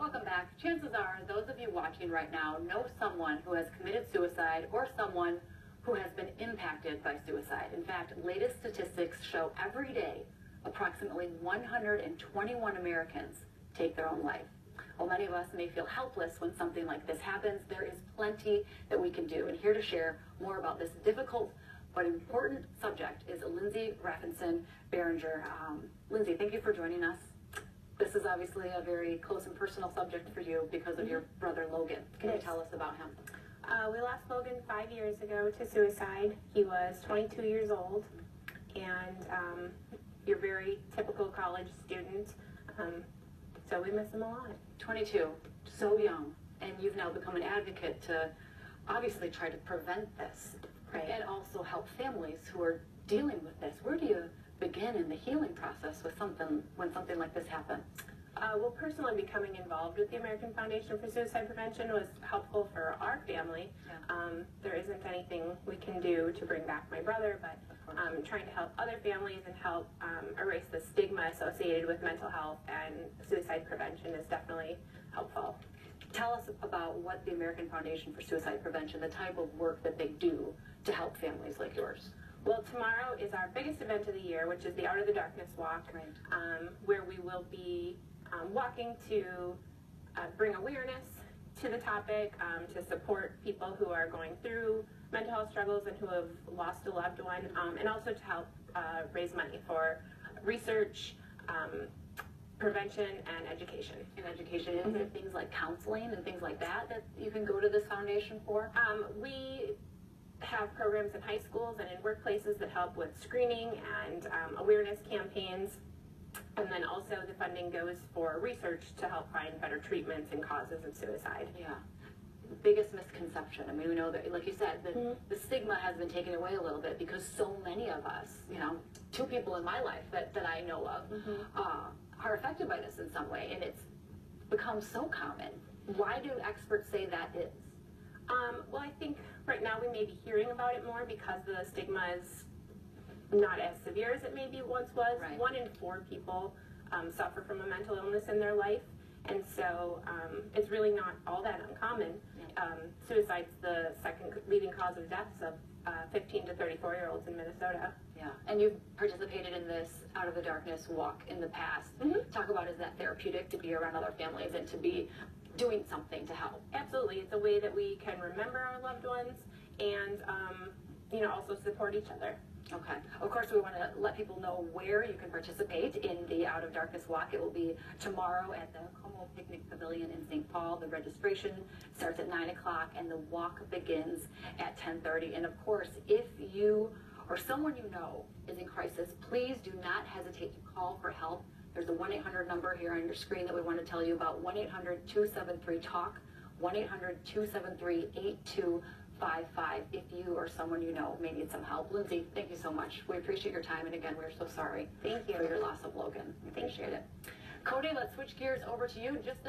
Welcome back. Chances are those of you watching right now know someone who has committed suicide or someone who has been impacted by suicide. In fact, latest statistics show every day approximately 121 Americans take their own life. While many of us may feel helpless when something like this happens, there is plenty that we can do. And here to share more about this difficult but important subject is Lindsay Raffinson Berenger. Lindsay, thank you for joining us. This is obviously a very close and personal subject for you because of your brother Logan. Can you tell us about him? We lost Logan 5 years ago to suicide. He was 22 years old, and you're very typical college student, so we miss him a lot. 22, so young, and you've now become an advocate to obviously try to prevent this, Right. and also help families who are dealing with this. Where do you begin in the healing process with when something like this happens? Well, personally, becoming involved with the American Foundation for Suicide Prevention was helpful for our family. Yeah. There isn't anything we can do to bring back my brother, but trying to help other families and help erase the stigma associated with mental health and suicide prevention is definitely helpful. Tell us about what the American Foundation for Suicide Prevention, the type of work that they do to help families like yours. Well, tomorrow is our biggest event of the year, which is the Out of the Darkness Walk, where we will be walking to bring awareness to the topic, to support people who are going through mental health struggles and who have lost a loved one, and also to help raise money for research, prevention, and education. And education, is there things like counseling and things like that that you can go to this foundation for? We have programs in high schools and in workplaces that help with screening and awareness campaigns. And then also the funding goes for research to help find better treatments and causes of suicide. Yeah. Biggest misconception. I mean, we know that, like you said, the stigma has been taken away a little bit because so many of us, you know, 2 people in my life that I know of are affected by this in some way, and it's become so common. Why do experts say that is? Well, I think right now we may be hearing about it more because the stigma is not as severe as it maybe once was. Right. 1 in 4 people suffer from a mental illness in their life, and so it's really not all that uncommon. Suicide's the second leading cause of deaths of 15 to 34-year-olds in Minnesota. Yeah, and you've participated in this Out of the Darkness walk in the past. Talk about, is that therapeutic to be around other families and to be doing something to help? Absolutely. It's a way that we can remember our loved ones and, also support each other. Okay. Of course, we want to let people know where you can participate in the Out of Darkness walk. It will be tomorrow at the Como Picnic Pavilion in St. Paul. The registration starts at 9 o'clock and the walk begins at 10:30. And of course, if you or someone you know is in crisis, please do not hesitate to call for help. There's a 1-800 number here on your screen that we want to tell you about, 1-800-273-TALK, 1-800-273-8255 if you or someone you know may need some help. Lindsay, thank you so much. We appreciate your time, and again, we're so sorry Thank you for your loss of Logan. We appreciate it. Cody, let's switch gears over to you. Just